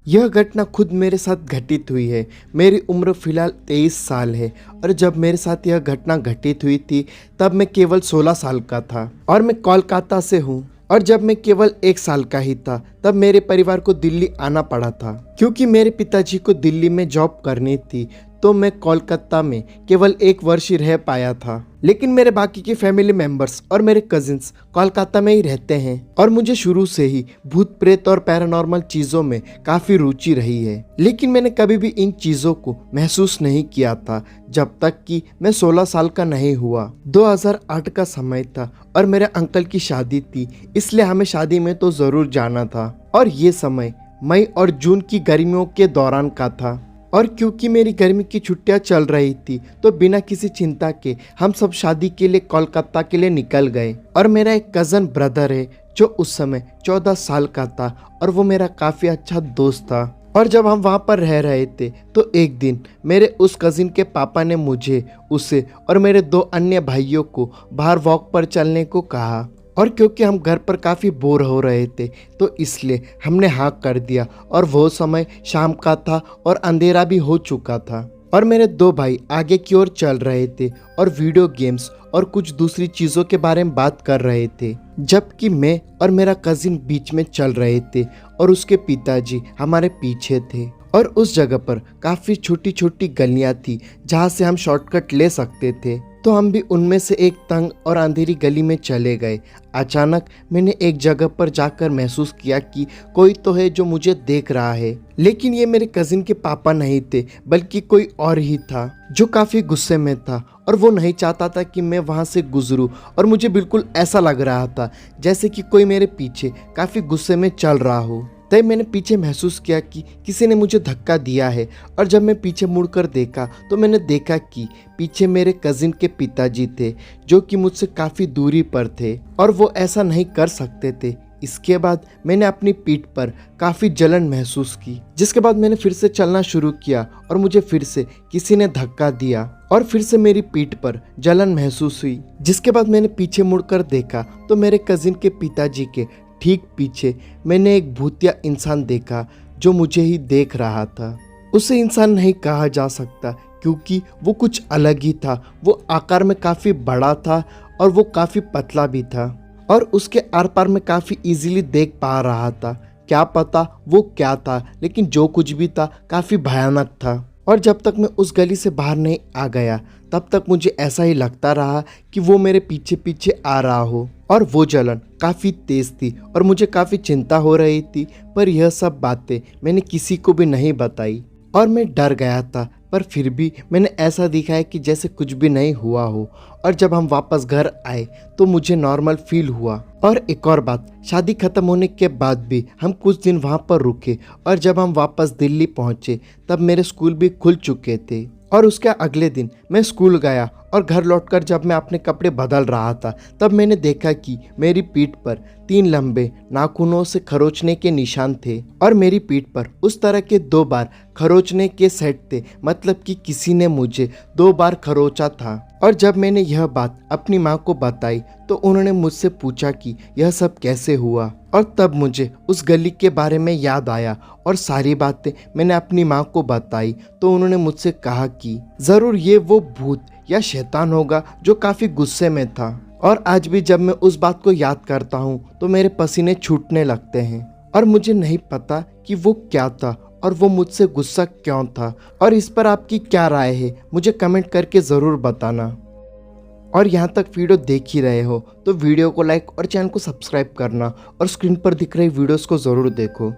यह घटना खुद मेरे साथ घटित हुई है। मेरी उम्र फ़िलहाल 23 साल है और जब मेरे साथ यह घटना घटित हुई थी तब मैं केवल 16 साल का था और मैं कोलकाता से हूँ। और जब मैं केवल 1 साल का ही था तब मेरे परिवार को दिल्ली आना पड़ा था क्योंकि मेरे पिताजी को दिल्ली में जॉब करनी थी। तो मैं कोलकाता में केवल 1 वर्ष ही रह पाया था, लेकिन मेरे बाकी के फैमिली मेंबर्स और मेरे कजिन्स कोलकाता में ही रहते हैं और मुझे शुरू से ही भूत प्रेत और पैरानॉर्मल चीज़ों में काफ़ी रुचि रही है। लेकिन मैंने कभी भी इन चीज़ों को महसूस नहीं किया था जब तक कि मैं 16 साल का नहीं हुआ। 2008 का समय था और मेरे अंकल की शादी थी, इसलिए हमें शादी में तो ज़रूर जाना था और ये समय मई और जून की गर्मियों के दौरान का था। और क्योंकि मेरी गर्मी की छुट्टियां चल रही थी तो बिना किसी चिंता के हम सब शादी के लिए कोलकाता के लिए निकल गए। और मेरा एक कज़न ब्रदर है जो उस समय 14 साल का था और वो मेरा काफ़ी अच्छा दोस्त था। और जब हम वहाँ पर रह रहे थे तो एक दिन मेरे उस कज़िन के पापा ने मुझे, उसे और मेरे 2 अन्य भाइयों को बाहर वॉक पर चलने को कहा। और क्योंकि हम घर पर काफ़ी बोर हो रहे थे तो इसलिए हमने हाँ कर दिया। और वो समय शाम का था और अंधेरा भी हो चुका था और मेरे 2 भाई आगे की ओर चल रहे थे और वीडियो गेम्स और कुछ दूसरी चीज़ों के बारे में बात कर रहे थे, जबकि मैं और मेरा कजिन बीच में चल रहे थे और उसके पिताजी हमारे पीछे थे। और उस जगह पर काफ़ी छोटी छोटी गलियां थी जहां से हम शॉर्टकट ले सकते थे, तो हम भी उनमें से एक तंग और अंधेरी गली में चले गए। अचानक मैंने एक जगह पर जाकर महसूस किया कि कोई तो है जो मुझे देख रहा है, लेकिन ये मेरे कजिन के पापा नहीं थे बल्कि कोई और ही था जो काफ़ी गुस्से में था और वो नहीं चाहता था कि मैं वहाँ से गुजरूं। और मुझे बिल्कुल ऐसा लग रहा था जैसे कि कोई मेरे पीछे काफ़ी गुस्से में चल रहा हो। तब मैंने पीछे महसूस किया कि किसी ने मुझे धक्का दिया है और जब मैं पीछे मुड़कर देखा तो मैंने देखा कि पीछे मेरे कजिन के पिताजी थे जो कि मुझसे काफ़ी दूरी पर थे और वो ऐसा नहीं कर सकते थे। इसके बाद मैंने अपनी पीठ पर काफ़ी जलन महसूस की, जिसके बाद मैंने फिर से चलना शुरू किया और मुझे फिर से किसी ने धक्का दिया और फिर से मेरी पीठ पर जलन महसूस हुई। जिसके बाद मैंने पीछे मुड़कर देखा तो मेरे कजिन के पिताजी के ठीक पीछे मैंने एक भूतिया इंसान देखा जो मुझे ही देख रहा था। उसे इंसान नहीं कहा जा सकता क्योंकि वो कुछ अलग ही था। वो आकार में काफ़ी बड़ा था और वो काफ़ी पतला भी था और उसके आर पार में काफ़ी इजीली देख पा रहा था। क्या पता वो क्या था, लेकिन जो कुछ भी था काफ़ी भयानक था। और जब तक मैं उस गली से बाहर नहीं आ गया तब तक मुझे ऐसा ही लगता रहा कि वो मेरे पीछे पीछे आ रहा हो। और वो जलन काफ़ी तेज़ थी और मुझे काफ़ी चिंता हो रही थी, पर यह सब बातें मैंने किसी को भी नहीं बताई और मैं डर गया था। पर फिर भी मैंने ऐसा दिखाया कि जैसे कुछ भी नहीं हुआ हो। और जब हम वापस घर आए तो मुझे नॉर्मल फील हुआ। और एक और बात, शादी खत्म होने के बाद भी हम कुछ दिन वहाँ पर रुके और जब हम वापस दिल्ली पहुँचे तब मेरे स्कूल भी खुल चुके थे। और उसके अगले दिन मैं स्कूल गया और घर लौटकर जब मैं अपने कपड़े बदल रहा था तब मैंने देखा कि मेरी पीठ पर 3 लंबे नाखूनों से खरोचने के निशान थे और मेरी पीठ पर उस तरह के 2 बार खरोचने के सेट थे, मतलब कि किसी ने मुझे 2 बार खरोचा था। और जब मैंने यह बात अपनी माँ को बताई तो उन्होंने मुझसे पूछा कि यह सब कैसे हुआ। और तब मुझे उस गली के बारे में याद आया और सारी बातें मैंने अपनी माँ को बताई तो उन्होंने मुझसे कहा कि ज़रूर ये वो भूत या शैतान होगा जो काफ़ी गुस्से में था। और आज भी जब मैं उस बात को याद करता हूँ तो मेरे पसीने छूटने लगते हैं और मुझे नहीं पता कि वो क्या था और वो मुझसे गुस्सा क्यों था। और इस पर आपकी क्या राय है मुझे कमेंट करके ज़रूर बताना। और यहाँ तक वीडियो देख ही रहे हो तो वीडियो को लाइक और चैनल को सब्सक्राइब करना और स्क्रीन पर दिख रही वीडियोस को ज़रूर देखो।